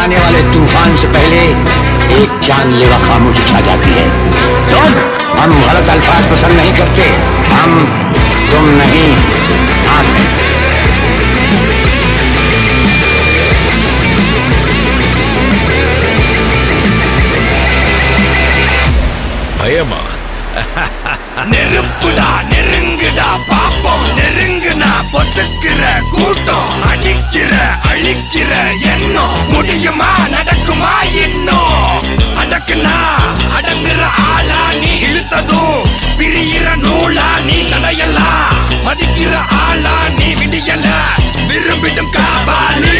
आने वाले तूफान से पहले एक जानलेवा खामोशी छा जाती है। हम गलत अल्फाज पसंद नहीं करते, हम तुम नहीं आप हैं। பயமா? நெருப்புடா நெருங்குடா பாப்போம், நெருங்குனா பொசுக்கிற கூட்டம், அடிக்கிற அழிக்கிற எண்ணம், முடியுமா நடக்குமா இன்னும், அடக்குனா அடங்குற ஆளா நீ, இழுத்ததும் பிரியிற நூலா நீ, தடையலாம் மதிக்கிற ஆளா நீ, விடியல விரும்பிடும் காபாலி.